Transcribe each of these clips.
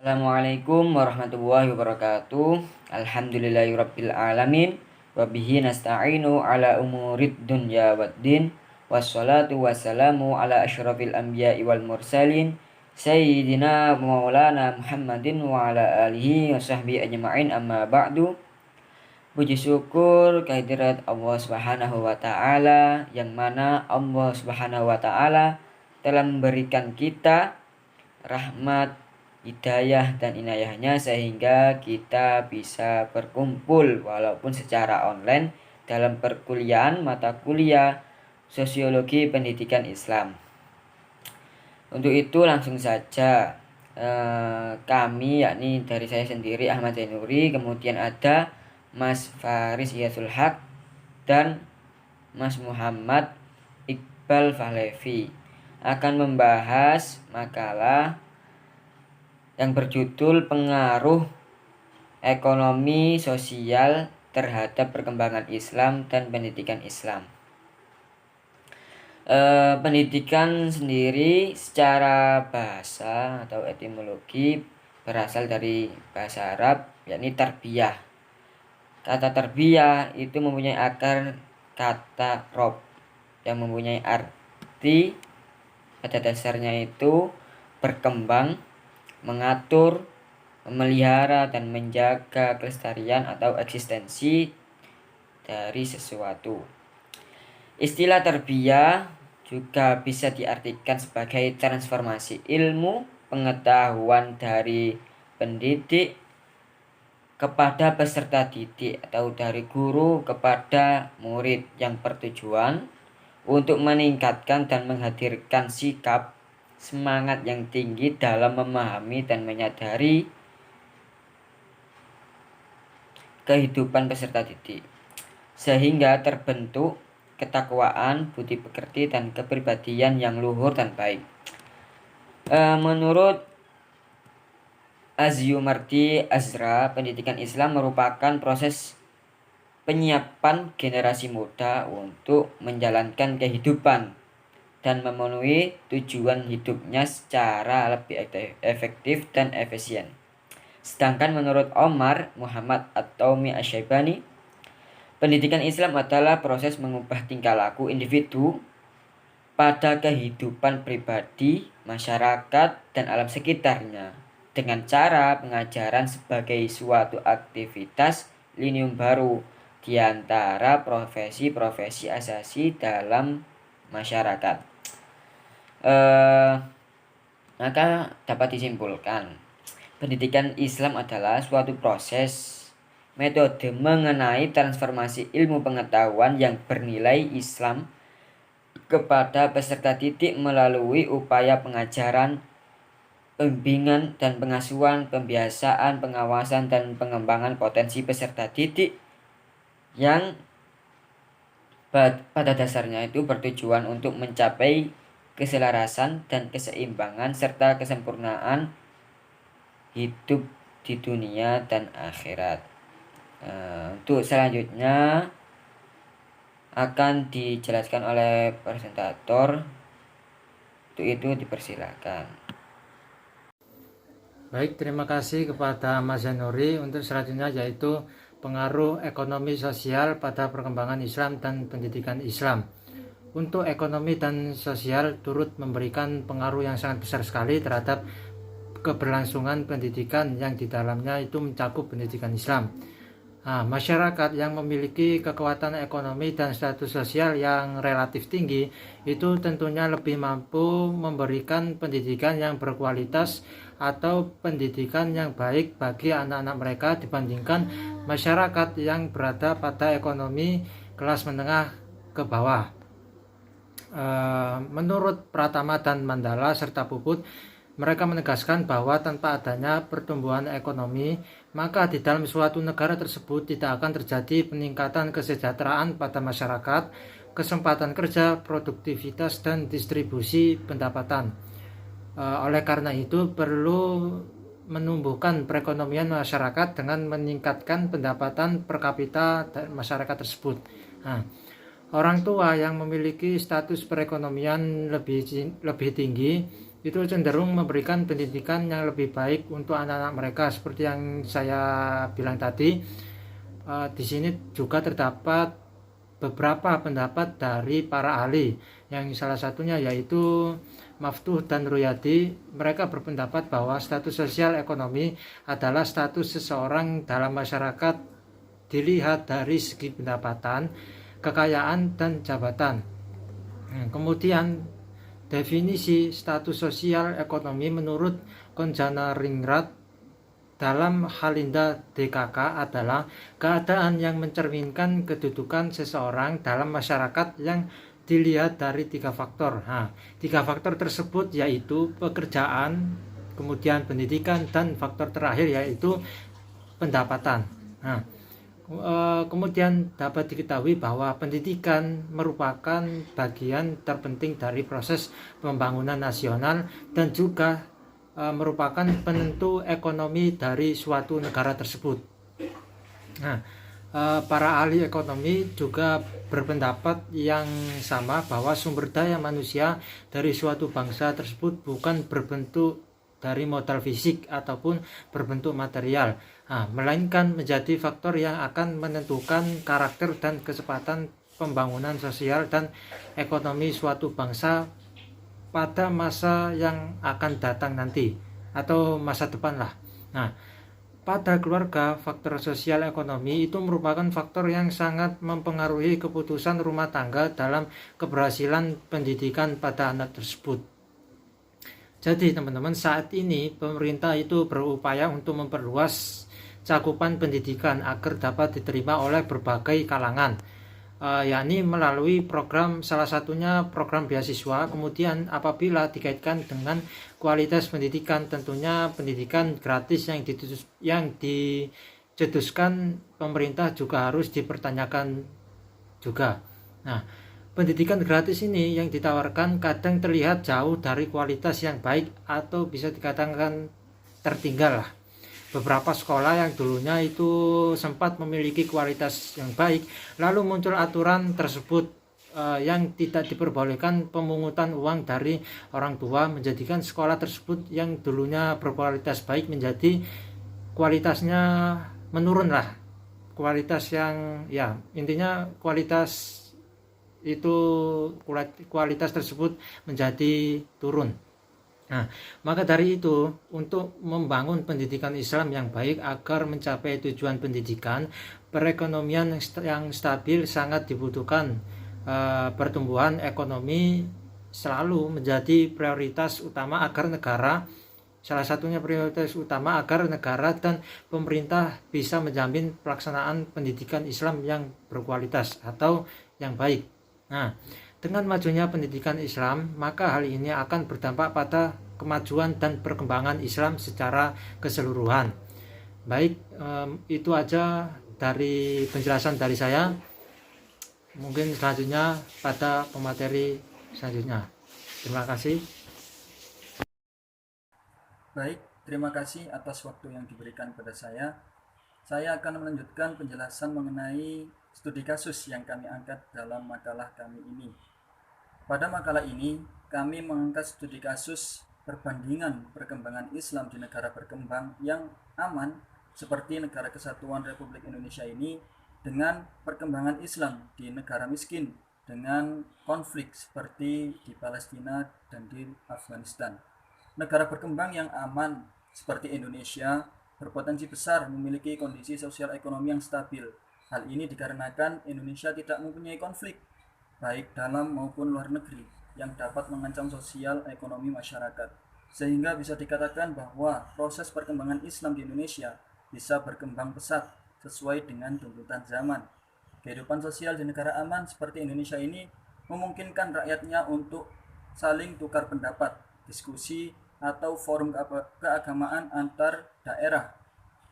Assalamualaikum warahmatullahi wabarakatuh. Alhamdulillahirabbil alamin wa bihi nasta'inu ala umurid dunya waddin. Wassalatu wassalamu ala asyrafil anbiya'i wal mursalin sayyidina maulana Muhammadin wa ala alihi wa sahbihi ajma'in, amma ba'du. Puji syukur kehadirat Allah Subhanahu wa taala, yang mana Allah Subhanahu wa taala telah memberikan kita rahmat, hidayah dan inayahnya sehingga kita bisa berkumpul walaupun secara online dalam perkuliahan mata kuliah Sosiologi Pendidikan Islam. Untuk itu langsung saja kami, yakni dari saya sendiri Ahmad Zainuri, kemudian ada Mas Faris Yasul Haq dan Mas Muhammad Iqbal Fahlevi akan membahas makalah yang berjudul pengaruh ekonomi sosial terhadap perkembangan Islam dan pendidikan Islam. Pendidikan sendiri secara bahasa atau etimologi berasal dari bahasa Arab, yakni tarbiyah. Kata tarbiyah itu mempunyai akar kata rob yang mempunyai arti pada dasarnya itu berkembang, mengatur, memelihara dan menjaga kelestarian atau eksistensi dari sesuatu. Istilah tarbiyah juga bisa diartikan sebagai transformasi ilmu pengetahuan dari pendidik kepada peserta didik atau dari guru kepada murid, yang bertujuan untuk meningkatkan dan menghadirkan sikap semangat yang tinggi dalam memahami dan menyadari kehidupan peserta didik, sehingga terbentuk ketakwaan, budi pekerti, dan kepribadian yang luhur dan baik. Menurut Azyumardi Azra, pendidikan Islam merupakan proses penyiapan generasi muda untuk menjalankan kehidupan dan memenuhi tujuan hidupnya secara lebih efektif dan efisien. Sedangkan menurut Omar Muhammad At-Taumi Asy-Syaibani, pendidikan Islam adalah proses mengubah tingkah laku individu pada kehidupan pribadi, masyarakat, dan alam sekitarnya dengan cara pengajaran sebagai suatu aktivitas linium baru di antara profesi-profesi asasi dalam masyarakat. Maka dapat disimpulkan, pendidikan Islam adalah suatu proses metode mengenai transformasi ilmu pengetahuan yang bernilai Islam kepada peserta didik melalui upaya pengajaran, pembimbingan dan pengasuhan, pembiasaan, pengawasan dan pengembangan potensi peserta didik yang pada dasarnya itu bertujuan untuk mencapai keselarasan dan keseimbangan serta kesempurnaan hidup di dunia dan akhirat. Untuk selanjutnya akan dijelaskan oleh presentator. Untuk itu dipersilakan. Baik, terima kasih kepada Mas Zainuri. Untuk selanjutnya yaitu pengaruh ekonomi sosial pada perkembangan Islam dan pendidikan Islam. Untuk ekonomi dan sosial turut memberikan pengaruh yang sangat besar sekali terhadap keberlangsungan pendidikan yang di dalamnya itu mencakup pendidikan Islam. Masyarakat yang memiliki kekuatan ekonomi dan status sosial yang relatif tinggi itu tentunya lebih mampu memberikan pendidikan yang berkualitas atau pendidikan yang baik bagi anak-anak mereka dibandingkan masyarakat yang berada pada ekonomi kelas menengah ke bawah. Menurut Pratama dan Mandala serta Puput, mereka menegaskan bahwa tanpa adanya pertumbuhan ekonomi, maka di dalam suatu negara tersebut tidak akan terjadi peningkatan kesejahteraan pada masyarakat, kesempatan kerja, produktivitas, dan distribusi pendapatan. Oleh karena itu, perlu menumbuhkan perekonomian masyarakat dengan meningkatkan pendapatan per kapita masyarakat tersebut. Orang tua yang memiliki status perekonomian lebih tinggi itu cenderung memberikan pendidikan yang lebih baik untuk anak-anak mereka. Seperti yang saya bilang tadi, di sini juga terdapat beberapa pendapat dari para ahli, yang salah satunya yaitu Maftuh dan Ruyadi. Mereka berpendapat bahwa status sosial ekonomi adalah status seseorang dalam masyarakat dilihat dari segi pendapatan, kekayaan, dan jabatan. Kemudian definisi status sosial ekonomi menurut Konjana Ringrat dalam Halinda DKK adalah keadaan yang mencerminkan kedudukan seseorang dalam masyarakat yang dilihat dari 3 faktor. Nah, 3 faktor tersebut yaitu pekerjaan, kemudian pendidikan, dan faktor terakhir yaitu pendapatan. Nah, kemudian dapat diketahui bahwa pendidikan merupakan bagian terpenting dari proses pembangunan nasional dan juga merupakan penentu ekonomi dari suatu negara tersebut. Nah, para ahli ekonomi juga berpendapat yang sama bahwa sumber daya manusia dari suatu bangsa tersebut bukan berbentuk dari modal fisik ataupun berbentuk material, melainkan menjadi faktor yang akan menentukan karakter dan kecepatan pembangunan sosial dan ekonomi suatu bangsa pada masa yang akan datang nanti atau masa depan lah. Nah, pada keluarga, faktor sosial ekonomi itu merupakan faktor yang sangat mempengaruhi keputusan rumah tangga dalam keberhasilan pendidikan pada anak tersebut. Jadi teman-teman, saat ini pemerintah itu berupaya untuk memperluas cakupan pendidikan agar dapat diterima oleh berbagai kalangan, yakni melalui program, salah satunya program beasiswa. Kemudian apabila dikaitkan dengan kualitas pendidikan, tentunya pendidikan gratis yang dicetuskan pemerintah juga harus dipertanyakan juga. Nah, pendidikan gratis ini yang ditawarkan kadang terlihat jauh dari kualitas yang baik atau bisa dikatakan tertinggal lah. Beberapa sekolah yang dulunya itu sempat memiliki kualitas yang baik, lalu muncul aturan tersebut yang tidak diperbolehkan pemungutan uang dari orang tua, menjadikan sekolah tersebut yang dulunya berkualitas baik menjadi kualitasnya menurun lah. Kualitas yang intinya kualitas itu kualitas tersebut menjadi turun. Nah, maka dari itu, untuk membangun pendidikan Islam yang baik agar mencapai tujuan pendidikan, perekonomian yang stabil sangat dibutuhkan. Pertumbuhan ekonomi selalu menjadi prioritas utama agar negara, salah satunya prioritas utama agar negara dan pemerintah bisa menjamin pelaksanaan pendidikan Islam yang berkualitas atau yang baik. Nah, dengan majunya pendidikan Islam, maka hal ini akan berdampak pada kemajuan dan perkembangan Islam secara keseluruhan. Baik, itu aja dari penjelasan dari saya. Mungkin selanjutnya pada pemateri selanjutnya. Terima kasih. Baik, terima kasih atas waktu yang diberikan pada saya. Saya akan melanjutkan penjelasan mengenai studi kasus yang kami angkat dalam makalah kami ini. Pada makalah ini, kami mengangkat studi kasus perbandingan perkembangan Islam di negara berkembang yang aman seperti Negara Kesatuan Republik Indonesia ini dengan perkembangan Islam di negara miskin dengan konflik seperti di Palestina dan di Afghanistan. Negara berkembang yang aman seperti Indonesia berpotensi besar memiliki kondisi sosial ekonomi yang stabil. Hal ini dikarenakan Indonesia tidak mempunyai konflik baik dalam maupun luar negeri yang dapat mengancam sosial ekonomi masyarakat, sehingga bisa dikatakan bahwa proses perkembangan Islam di Indonesia bisa berkembang pesat sesuai dengan tuntutan zaman. Kehidupan sosial di negara aman seperti Indonesia ini memungkinkan rakyatnya untuk saling tukar pendapat, diskusi, atau forum keagamaan antar daerah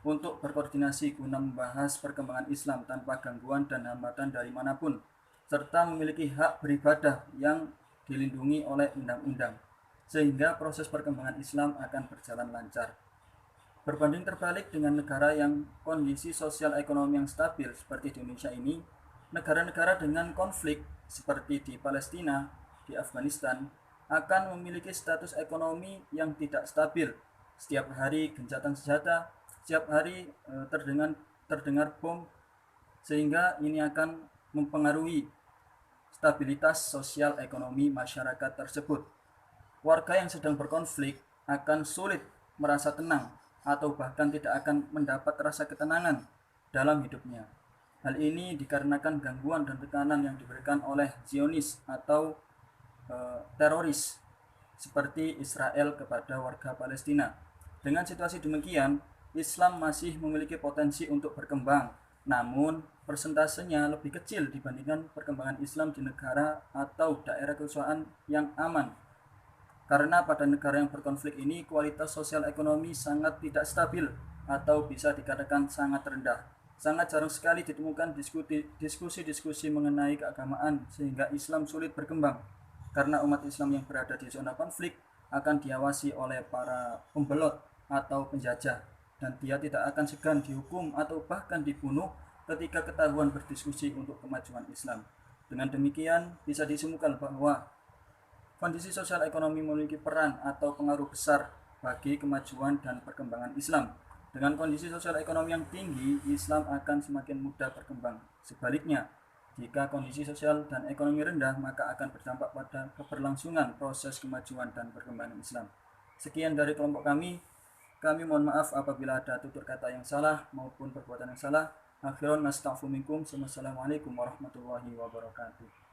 untuk berkoordinasi guna membahas perkembangan Islam tanpa gangguan dan hambatan dari manapun, serta memiliki hak beribadah yang dilindungi oleh undang-undang, sehingga proses perkembangan Islam akan berjalan lancar. Berbanding terbalik dengan negara yang kondisi sosial ekonomi yang stabil seperti di Indonesia ini, negara-negara dengan konflik seperti di Palestina, di Afghanistan, akan memiliki status ekonomi yang tidak stabil. Setiap hari gencatan senjata, setiap hari terdengar bom, sehingga ini akan mempengaruhi stabilitas sosial ekonomi masyarakat tersebut. Warga yang sedang berkonflik akan sulit merasa tenang atau bahkan tidak akan mendapat rasa ketenangan dalam hidupnya. Hal ini dikarenakan gangguan dan tekanan yang diberikan oleh Zionis atau teroris seperti Israel kepada warga Palestina. Dengan situasi demikian, Islam masih memiliki potensi untuk berkembang, namun persentasenya lebih kecil dibandingkan perkembangan Islam di negara atau daerah kekuasaan yang aman. Karena pada negara yang berkonflik ini kualitas sosial ekonomi sangat tidak stabil atau bisa dikatakan sangat rendah. Sangat jarang sekali ditemukan diskusi-diskusi mengenai keagamaan sehingga Islam sulit berkembang. Karena umat Islam yang berada di zona konflik akan diawasi oleh para pembelot atau penjajah, dan dia tidak akan segan dihukum atau bahkan dibunuh ketika ketahuan berdiskusi untuk kemajuan Islam. Dengan demikian bisa disimpulkan bahwa kondisi sosial ekonomi memiliki peran atau pengaruh besar bagi kemajuan dan perkembangan Islam. Dengan kondisi sosial ekonomi yang tinggi, Islam akan semakin mudah berkembang. Sebaliknya, jika kondisi sosial dan ekonomi rendah, maka akan berdampak pada keberlangsungan proses kemajuan dan perkembangan Islam. Sekian dari kelompok kami. Kami mohon maaf apabila ada tutur kata yang salah maupun perbuatan yang salah. Akhirun nastaghfiru minkum. Wassalamualaikum warahmatullahi wabarakatuh.